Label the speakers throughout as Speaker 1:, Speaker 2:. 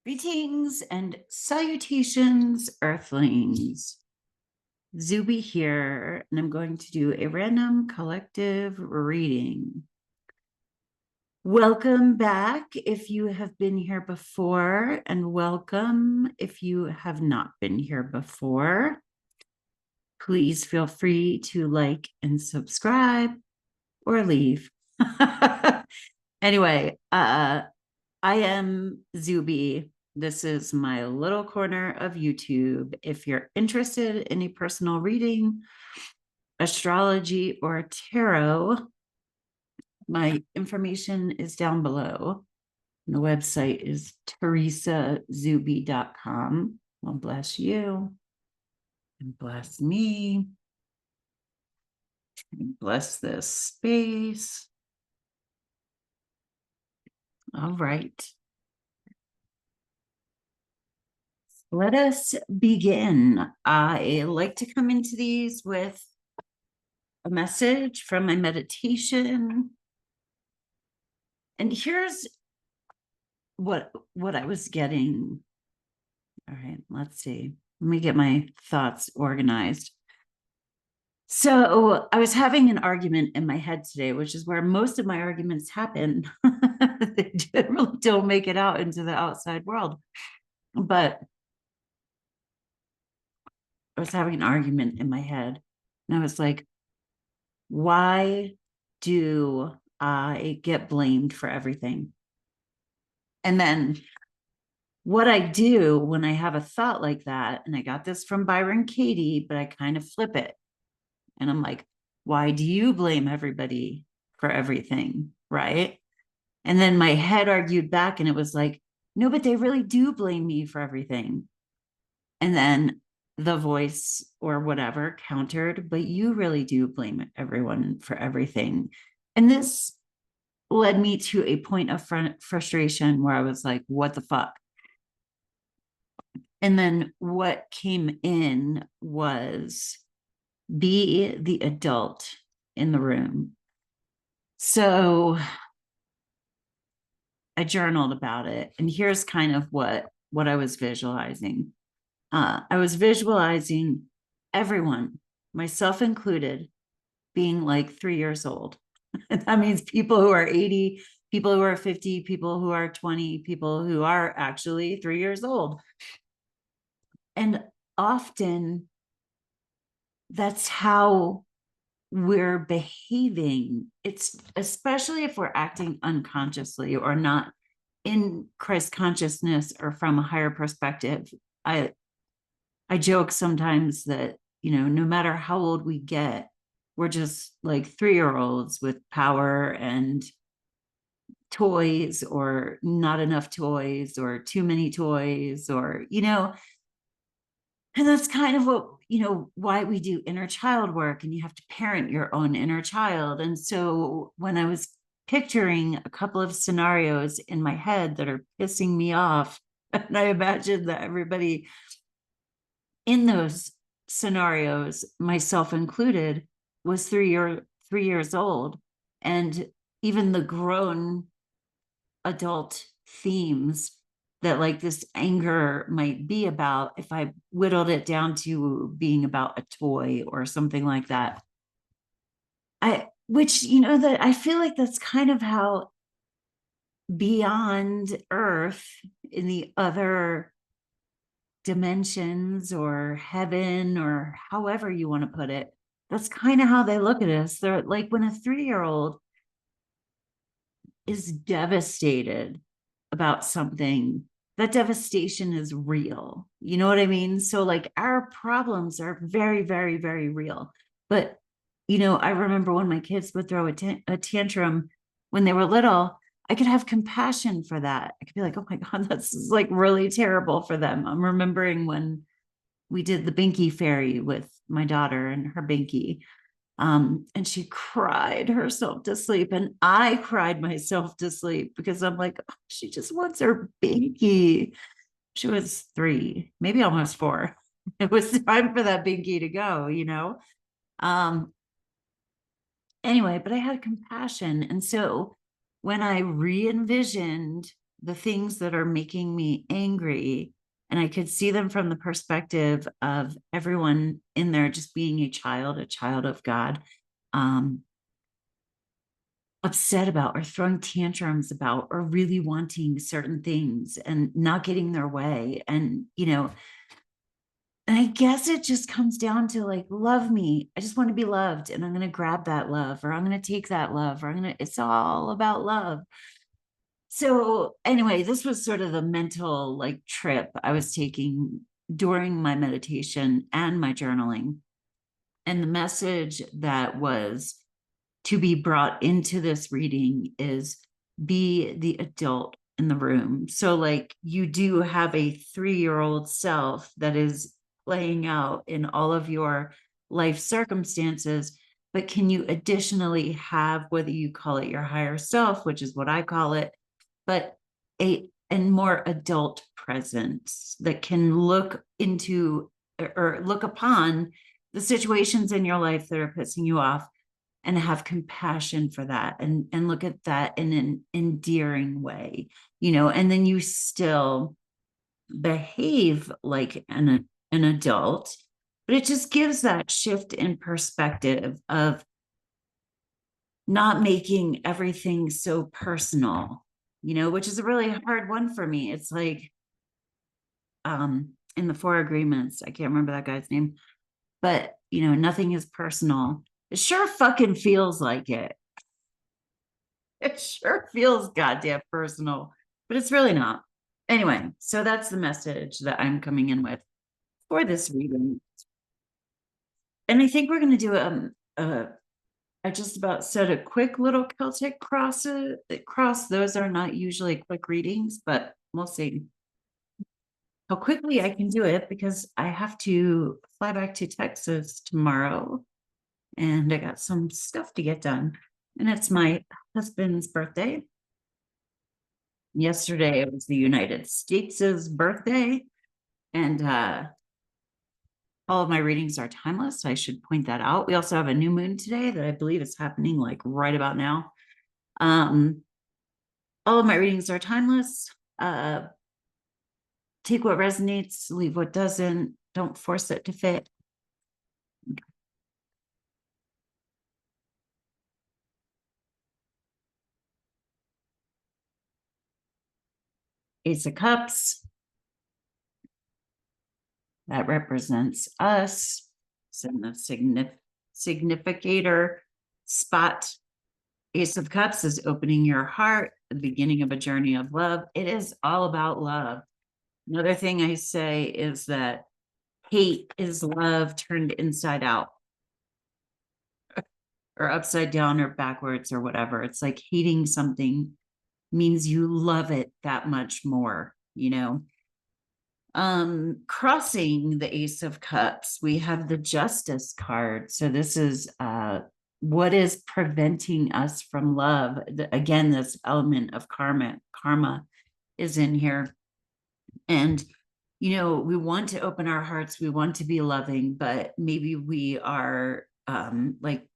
Speaker 1: Greetings and salutations, Earthlings. Zube here, and I'm going to do a random collective reading. Welcome back if you have been here before, and welcome if you have not been here before. Please feel free to like and subscribe or leave. Anyway, I am Zube. This is my little corner of YouTube. If you're interested in a personal reading, astrology, or tarot, my information is down below. The website is teresazube.com. Well, bless you and bless me and bless this space. All right. Let us begin. I like to come into these with a message from my meditation. And here's what I was getting. All right, let's see. Let me get my thoughts organized. So I was having an argument in my head today, which is where most of my arguments happen. They generally don't make it out into the outside world. But I was having an argument in my head, and I was like, why do I get blamed for everything? And then what I do when I have a thought like that, and I got this from Byron Katie, but I kind of flip it. And I'm like, why do you blame everybody for everything? Right. And then my head argued back and it was like, no, but they really do blame me for everything. And then the voice or whatever countered, but you really do blame everyone for everything. And this led me to a point of frustration where I was like, what the fuck? And then what came in was be the adult in the room. So I journaled about it. And here's kind of what I was visualizing. I was visualizing everyone, myself included, being like 3 years old. That means people who are 80, people who are 50, people who are 20, people who are actually 3 years old. And often that's how we're behaving. It's especially if we're acting unconsciously or not in Christ consciousness or from a higher perspective. I joke sometimes that, no matter how old we get, we're just like 3-year-olds with power and toys or not enough toys or too many toys or, and that's kind of what, why we do inner child work, and you have to parent your own inner child. And so when I was picturing a couple of scenarios in my head that are pissing me off, and I imagined that everybody in those scenarios, myself included, was 3 years old. And even the grown adult themes that like this anger might be about, if I whittled it down to being about a toy or something like that, that I feel like that's kind of how beyond Earth in the other dimensions or heaven or however you want to put it, that's kind of how they look at us. They're like, when a 3-year-old is devastated about something, that devastation is real. You know what I mean? So like our problems are very, very, very real. But, I remember when my kids would throw a tantrum when they were little, I could have compassion for that. I could be like, oh my God, that's like really terrible for them. I'm remembering when we did the Binky Fairy with my daughter and her Binky. And she cried herself to sleep, and I cried myself to sleep because I'm like, oh, she just wants her Binky. She was 3, maybe almost 4. It was time for that Binky to go. Anyway, but I had compassion. And so when I re-envisioned the things that are making me angry, and I could see them from the perspective of everyone in there just being a child of God, upset about or throwing tantrums about or really wanting certain things and not getting their way. And, and I guess it just comes down to like, love me. I just want to be loved. And I'm going to grab that love, or I'm going to take that love, or it's all about love. So anyway, this was sort of the mental like trip I was taking during my meditation and my journaling. And the message that was to be brought into this reading is be the adult in the room. So like you do have a 3-year-old self that is playing out in all of your life circumstances, but can you additionally have, whether you call it your higher self, which is what I call it, but a more adult presence that can look into or look upon the situations in your life that are pissing you off and have compassion for that and look at that in an endearing way, and then you still behave like an adult, but it just gives that shift in perspective of not making everything so personal, which is a really hard one for me. It's like in the 4 agreements, I can't remember that guy's name, but nothing is personal. It sure fucking feels like it. It sure feels goddamn personal, but it's really not. Anyway, so that's the message that I'm coming in with for this reading. And I think we're going to do I just about said a quick little Celtic cross. Those are not usually quick readings, but we'll see how quickly I can do it because I have to fly back to Texas tomorrow and I got some stuff to get done. And it's my husband's birthday. Yesterday it was the United States' birthday, and all of my readings are timeless. I should point that out. We also have a new moon today that I believe is happening like right about now. All of my readings are timeless. Take what resonates, leave what doesn't. Don't force it to fit. Ace of Cups. That represents us. It's in the significator spot. Ace of Cups is opening your heart, the beginning of a journey of love. It is all about love. Another thing I say is that hate is love turned inside out or upside down or backwards or whatever. It's like hating something means you love it that much more, Crossing the Ace of Cups, we have the Justice card. So this is what is preventing us from love. Again, this element of karma is in here. And we want to open our hearts, we want to be loving, but maybe we are like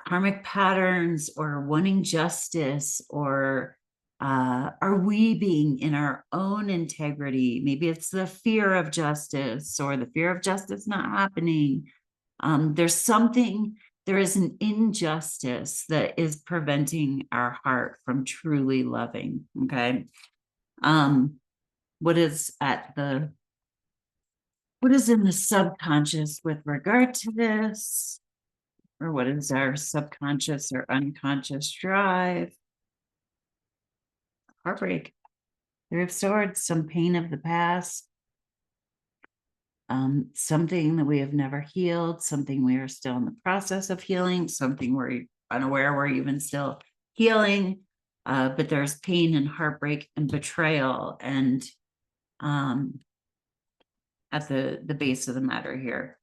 Speaker 1: karmic patterns or wanting justice, or are we being in our own integrity? Maybe it's the fear of justice or the fear of justice not happening. There is an injustice that is preventing our heart from truly loving. Okay. What is in the subconscious with regard to this? Or what is our subconscious or unconscious drive? Heartbreak, 3 of Swords, some pain of the past, something that we have never healed, something we are still in the process of healing, something we're unaware we're even still healing, but there's pain and heartbreak and betrayal and at the base of the matter here.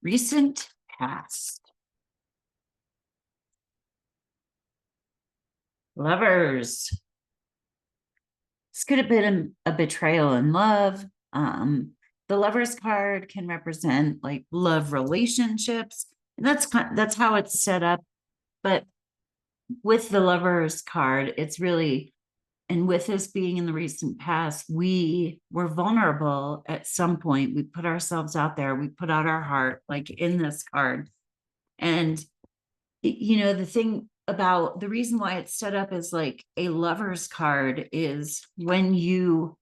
Speaker 1: Recent past. Lovers. This could have been a betrayal in love. The Lovers card can represent like love relationships, and that's how it's set up. But with the Lovers card, it's really, and with this being in the recent past, we were vulnerable at some point. We put ourselves out there, we put out our heart, like in this card. And, the thing about the reason why it's set up as like a Lover's card is when you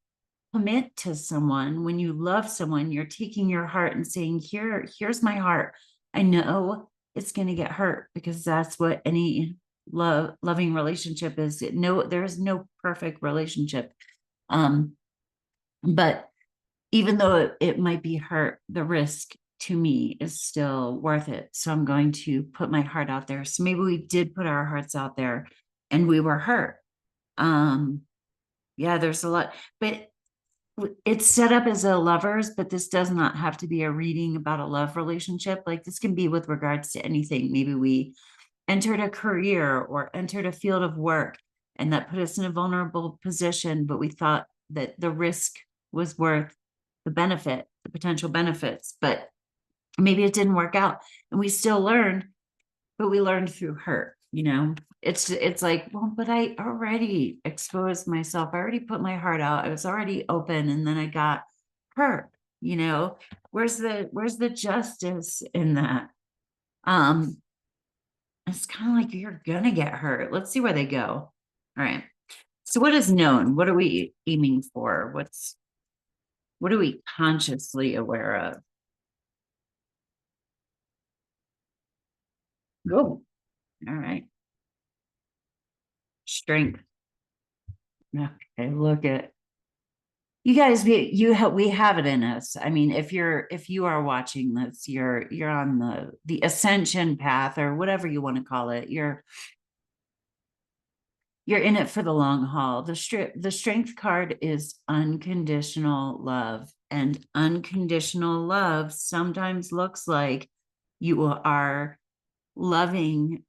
Speaker 1: commit to someone, when you love someone, you're taking your heart and saying, here's my heart. I know it's going to get hurt, because that's what any loving relationship is. There's no perfect relationship. But even though it might be hurt, the risk to me is still worth it. So I'm going to put my heart out there. So maybe we did put our hearts out there and we were hurt. Yeah, there's a lot, but it's set up as a Lovers, but this does not have to be a reading about a love relationship. Like, this can be with regards to anything. Maybe we entered a career or entered a field of work, and that put us in a vulnerable position, but we thought that the risk was worth the benefit, the potential benefits, but maybe it didn't work out, and we still learned, but we learned through hurt. It's like, well, but I already exposed myself. I already put my heart out. I was already open, and then I got hurt. Where's the justice in that? It's kind of like, you're gonna get hurt. Let's see where they go. All right. So what is known? What are we aiming for? What are we consciously aware of? Go. All right. Strength. Okay, look at you guys. We have it in us. I mean, if you are watching this, you're on the ascension path, or whatever you want to call it. You're in it for the long haul. The strength card is unconditional love, and unconditional love sometimes looks like you are loving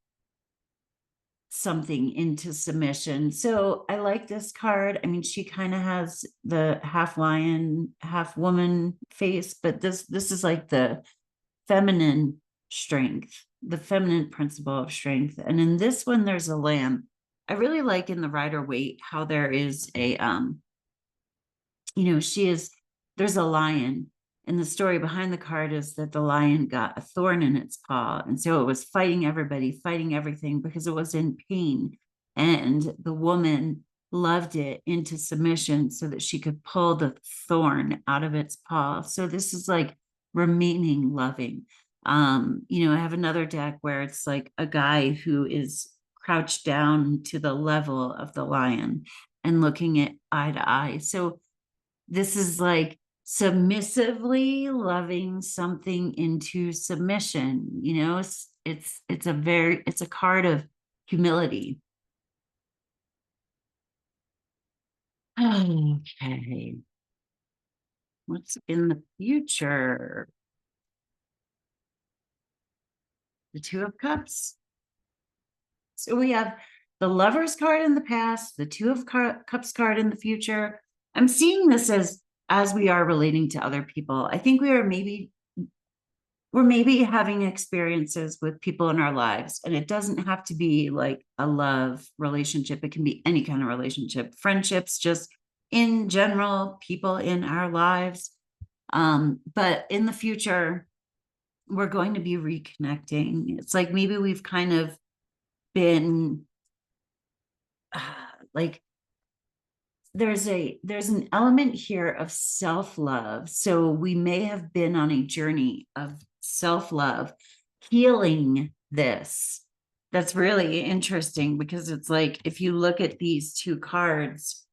Speaker 1: something into submission. So I like this card. I mean, she kind of has the half lion, half woman face, but this is like the feminine strength, the feminine principle of strength. And in this one, there's a lamb. I really like in the Rider Waite how there is a there's a lion, and the story behind the card is that the lion got a thorn in its paw, and so it was fighting everybody, fighting everything, because it was in pain, and the woman loved it into submission so that she could pull the thorn out of its paw. So this is like remaining loving. I have another deck where it's like a guy who is crouched down to the level of the lion and looking at eye to eye. So this is like submissively loving something into submission. It's a card of humility. Okay. What's in the future? The Two of Cups. So we have the Lovers card in the past, the Two of Cups card in the future. I'm seeing this as we are relating to other people. I think we're maybe having experiences with people in our lives, and it doesn't have to be like a love relationship. It can be any kind of relationship, friendships, just in general, people in our lives. But in the future, we're going to be reconnecting. It's like maybe we've kind of been like, there's an element here of self-love. So we may have been on a journey of self-love, healing this. That's really interesting, because it's like, if you look at these two cards,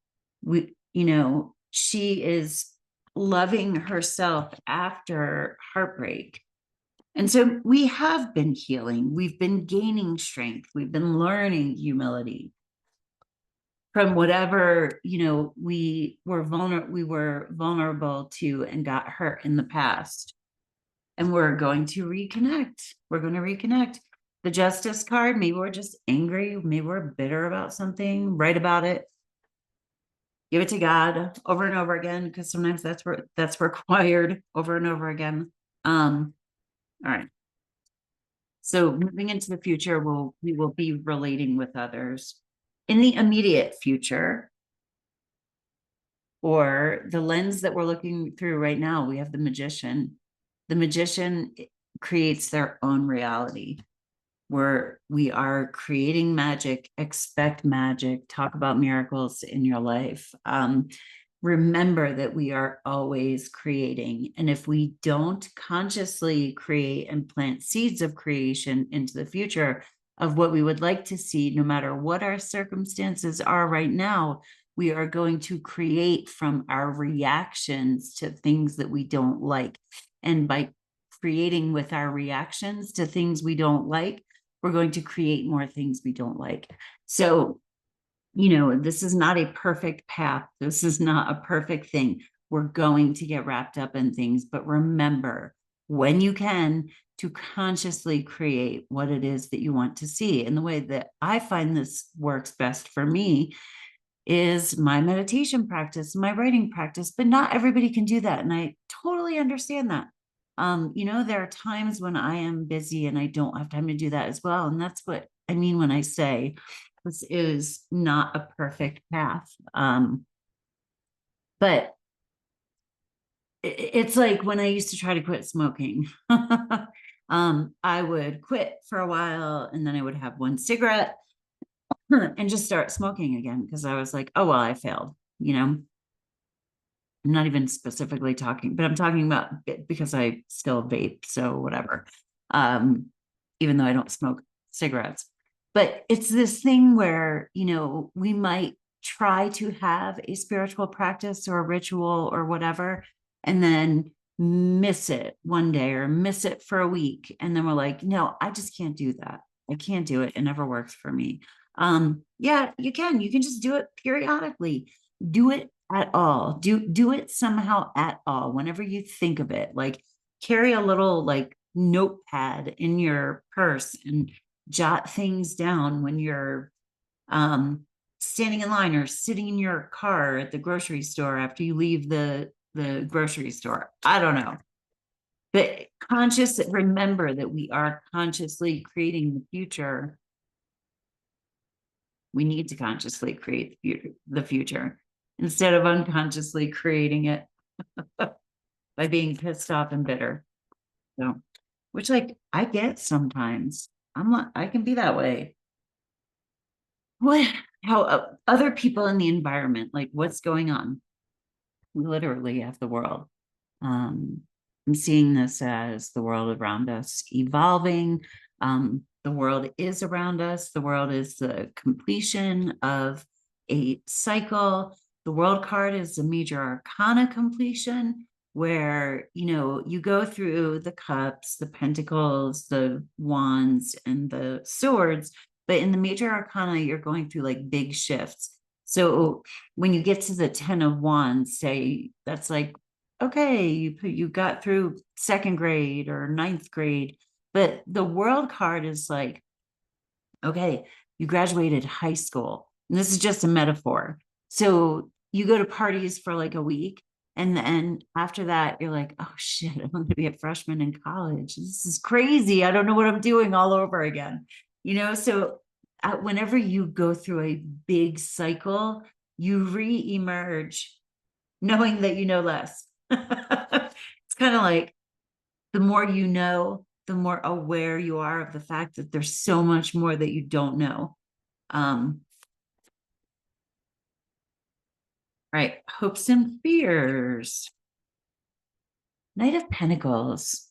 Speaker 1: she is loving herself after heartbreak. And so we have been healing. We've been gaining strength. We've been learning humility from whatever, we were vulnerable to and got hurt in the past. And we're going to reconnect. We're going to reconnect. The Justice card, maybe we're just angry. Maybe we're bitter about something. Write about it. Give it to God over and over again, because sometimes that's required over and over again. All right. So moving into the future, we will be relating with others. In the immediate future, or the lens that we're looking through right now, we have the magician. The magician creates their own reality, where we are creating magic, expect magic, talk about miracles in your life. Remember that we are always creating. And if we don't consciously create and plant seeds of creation into the future of what we would like to see, no matter what our circumstances are right now, we are going to create from our reactions to things that we don't like. And by creating with our reactions to things we don't like, we're going to create more things we don't like. So, this is not a perfect path. This is not a perfect thing. We're going to get wrapped up in things, but remember, when you can, to consciously create what it is that you want to see. And the way that I find this works best for me is my meditation practice, my writing practice, but not everybody can do that. And I totally understand that. There are times when I am busy and I don't have time to do that as well. And that's what I mean when I say this is not a perfect path. But it's like when I used to try to quit smoking. I would quit for a while and then I would have one cigarette and just start smoking again because I was like, oh, well, I failed. I'm not even specifically talking, but I'm talking about because I still vape, so whatever. Even though I don't smoke cigarettes. But it's this thing where, we might try to have a spiritual practice or a ritual or whatever, and then miss it one day or miss it for a week. And then we're like, no, I just can't do that. I can't do it. It never works for me. Yeah, you can just do it periodically. Do it at all. Do it somehow at all. Whenever you think of it, like carry a little like notepad in your purse and jot things down when you're standing in line or sitting in your car at the grocery store after you leave the grocery store. I don't know. But remember that we are consciously creating the future. We need to consciously create the future instead of unconsciously creating it by being pissed off and bitter. So, which like I get sometimes. I can be that way. How other people in the environment, like what's going on? We literally have the world. I'm seeing this as the world around us evolving. The world is around us. The world is the completion of a cycle. The world card is a major arcana completion where, you go through the cups, the pentacles, the wands, and the swords. But in the major arcana, you're going through like big shifts. So when you get to the 10 of wands, say that's like, okay, you got through second grade or ninth grade, but the world card is like, okay, you graduated high school. And this is just a metaphor. So you go to parties for like a week. And then after that, you're like, oh shit, I'm going to be a freshman in college. This is crazy. I don't know what I'm doing all over again. So whenever you go through a big cycle, you re-emerge knowing that you know less. It's kind of like the more you know, the more aware you are of the fact that there's so much more that you don't know. Right. Hopes and fears. Knight of Pentacles.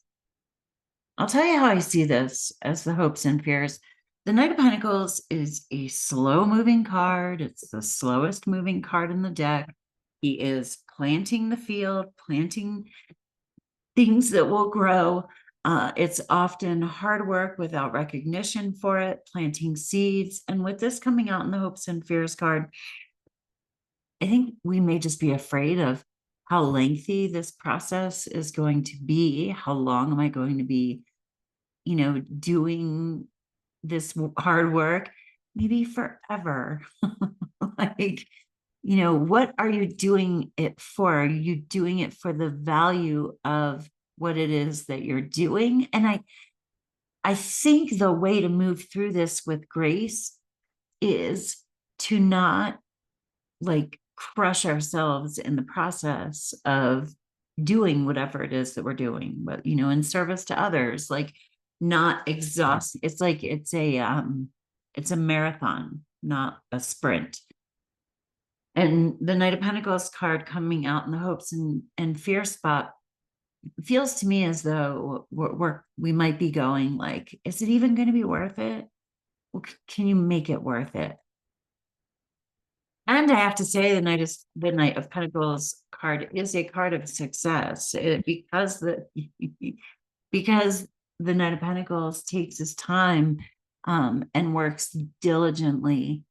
Speaker 1: I'll tell you how I see this as the hopes and fears. The Knight of Pentacles is a slow moving card. It's the slowest moving card in the deck. He is planting the field, planting things that will grow. It's often hard work without recognition for it, planting seeds. And with this coming out in the hopes and fears card, I think we may just be afraid of how lengthy this process is going to be. How long am I going to be, doing this hard work? Maybe forever. Like, what are you doing it for? Are you doing it for the value of what it is that you're doing? And I think the way to move through this with grace is to not like crush ourselves in the process of doing whatever it is that we're doing, but in service to others, like not exhaust. It's like it's a marathon, not a sprint. And the Knight of Pentacles card coming out in the hopes and fear spot feels to me as though we might be going like, is it even going to be worth it? Well, can you make it worth it? And I have to say, the Knight of Pentacles card is a card of success because the Knight of Pentacles takes his time and works diligently.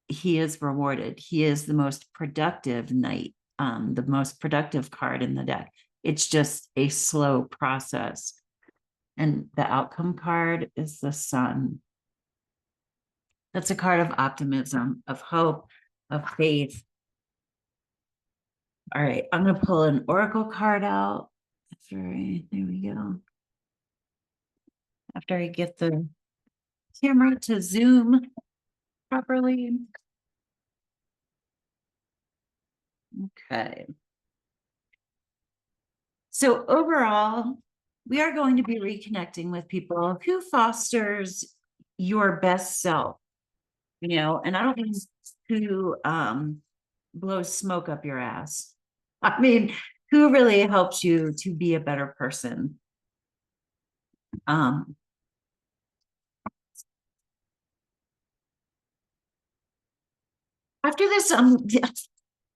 Speaker 1: He is rewarded. He is the most productive knight, the most productive card in the deck. It's just a slow process. And the outcome card is the Sun. That's a card of optimism, of hope, of faith. All right, I'm going to pull an oracle card out. There we go. After I get the camera to zoom properly. Okay. So overall, we are going to be reconnecting with people who fosters your best self, and I don't mean who blows smoke up your ass. I mean, who really helps you to be a better person. After this,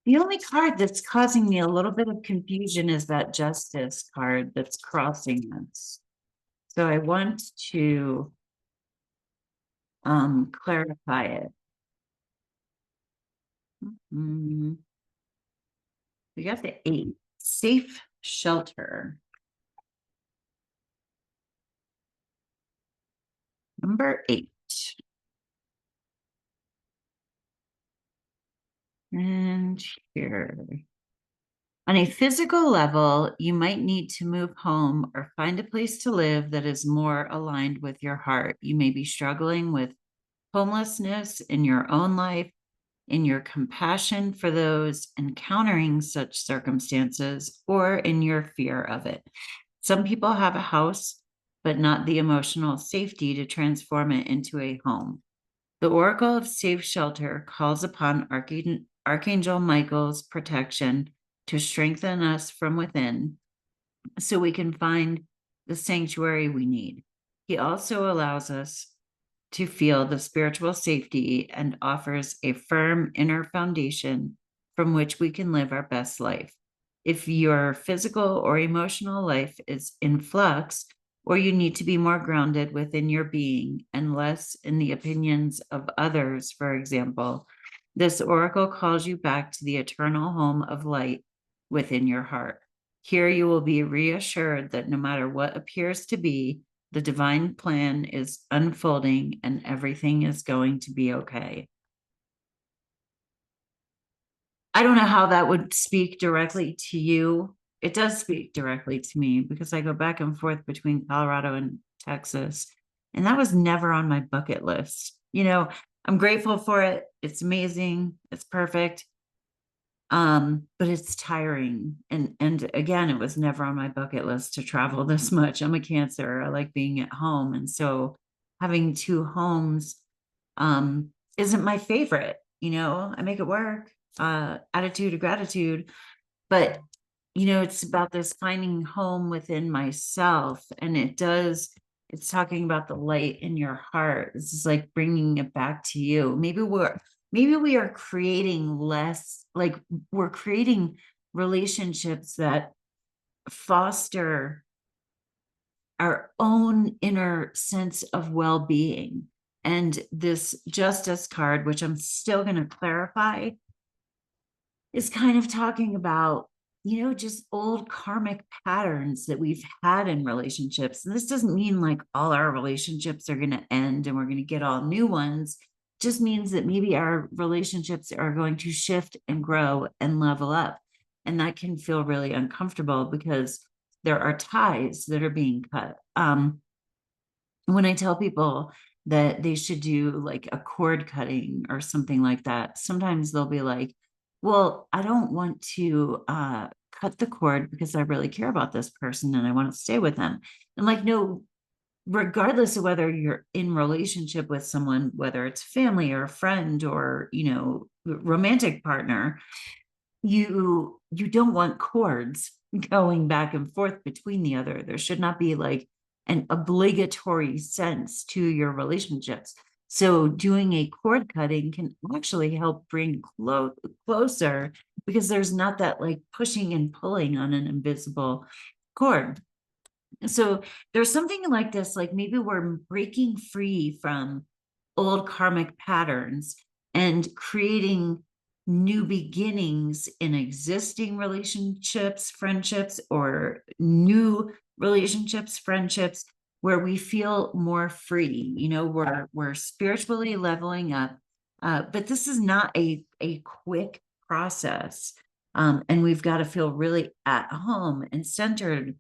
Speaker 1: the only card that's causing me a little bit of confusion is that Justice card that's crossing us. So I want to clarify it. We got the 8, safe shelter. Number 8. And here. On a physical level, you might need to move home or find a place to live that is more aligned with your heart. You may be struggling with homelessness in your own life, in your compassion for those encountering such circumstances, or in your fear of it. Some people have a house, but not the emotional safety to transform it into a home. The Oracle of Safe Shelter calls upon Archangel Michael's protection to strengthen us from within so we can find the sanctuary we need. He also allows us to feel the spiritual safety and offers a firm inner foundation from which we can live our best life. If your physical or emotional life is in flux, or you need to be more grounded within your being and less in the opinions of others, for example, this oracle calls you back to the eternal home of light within your heart. Here you will be reassured that no matter what appears to be, the divine plan is unfolding and everything is going to be okay. I don't know how that would speak directly to you. It does speak directly to me because I go back and forth between Colorado and Texas, and that was never on my bucket list. I'm grateful for it. It's amazing. It's perfect. But it's tiring. And again, it was never on my bucket list to travel this much. I'm a Cancer. I like being at home. And so having 2 homes isn't my favorite. I make it work. Attitude of gratitude. But it's about this finding home within myself. And it's talking about the light in your heart. This is like bringing it back to you. Maybe we are creating less, like we're creating relationships that foster our own inner sense of well-being. And this Justice card, which I'm still going to clarify, is kind of talking about, just old karmic patterns that we've had in relationships. And this doesn't mean like all our relationships are going to end and we're going to get all new ones. It just means that maybe our relationships are going to shift and grow and level up. And that can feel really uncomfortable because there are ties that are being cut. when I tell people that they should do like a cord cutting or something like that, sometimes they'll be like, well, I don't want to cut the cord because I really care about this person and I want to stay with them. And like, no, regardless of whether you're in relationship with someone, whether it's family or a friend or, romantic partner, you don't want cords going back and forth between the other. There should not be like an obligatory sense to your relationships. So doing a cord cutting can actually help bring closer, because there's not that like pushing and pulling on an invisible cord. So there's something like this, like maybe we're breaking free from old karmic patterns and creating new beginnings in existing relationships, friendships, or new relationships, friendships, where we feel more free. We're spiritually leveling up, but this is not a quick process. And we've got to feel really at home and centered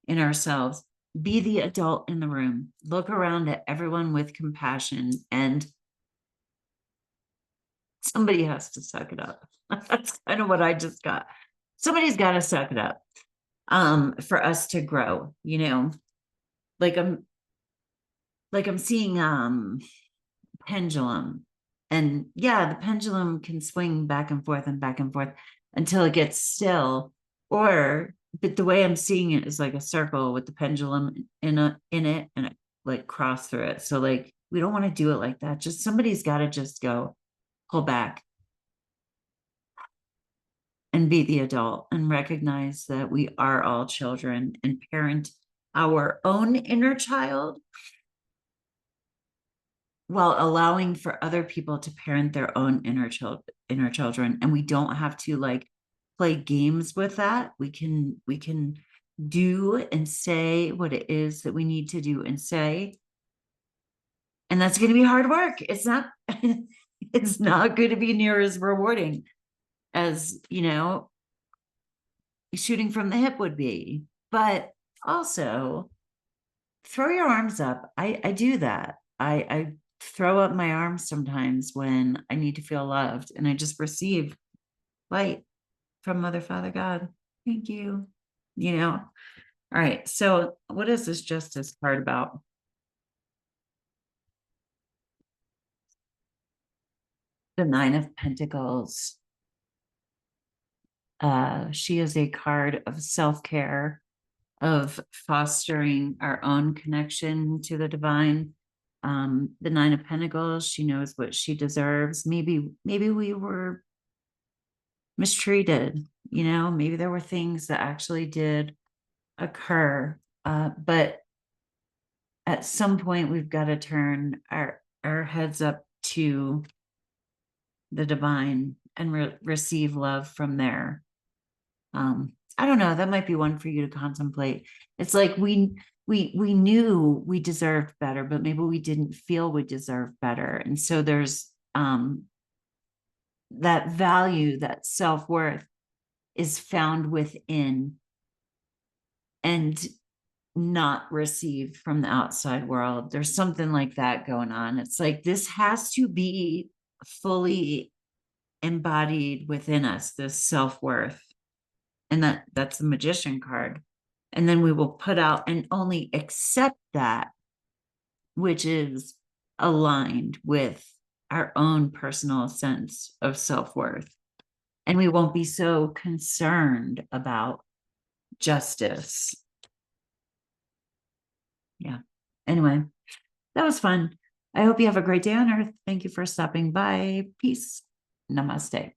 Speaker 1: in ourselves. Be the adult in the room. Look around at everyone with compassion, and somebody has to suck it up. That's kind of what I just got. Somebody's got to suck it up for us to grow, like I'm seeing pendulum, and yeah, the pendulum can swing back and forth until it gets still. But the way I'm seeing it is like a circle with the pendulum in it and it like cross through it. So like we don't want to do it like that. Just somebody's got to just go pull back and be the adult and recognize that we are all children and parent our own inner child while allowing for other people to parent their own inner children. And we don't have to like play games with that. We can do and say what it is that we need to do and say. And that's going to be hard work. It's not it's not going to be near as rewarding as, shooting from the hip would be. But also throw your arms up. I do that. I throw up my arms sometimes when I need to feel loved, and I just receive light from Mother, Father, God. Thank you. All right. So what is this justice card about? The Nine of Pentacles. She is a card of self-care, of fostering our own connection to the divine. The Nine of Pentacles, she knows what she deserves. Maybe we were mistreated, maybe there were things that actually did occur. But at some point we've got to turn our heads up to the divine and receive love from there. I don't know, that might be one for you to contemplate. It's like we knew we deserved better, but maybe we didn't feel we deserved better. And so there's that value, that self-worth is found within and not received from the outside world. There's something like that going on. It's like this has to be fully embodied within us, this self-worth. And that's the Magician card. And then we will put out and only accept that which is aligned with our own personal sense of self-worth. And we won't be so concerned about justice. Yeah. Anyway, that was fun. I hope you have a great day on Earth. Thank you for stopping by. Peace. Namaste.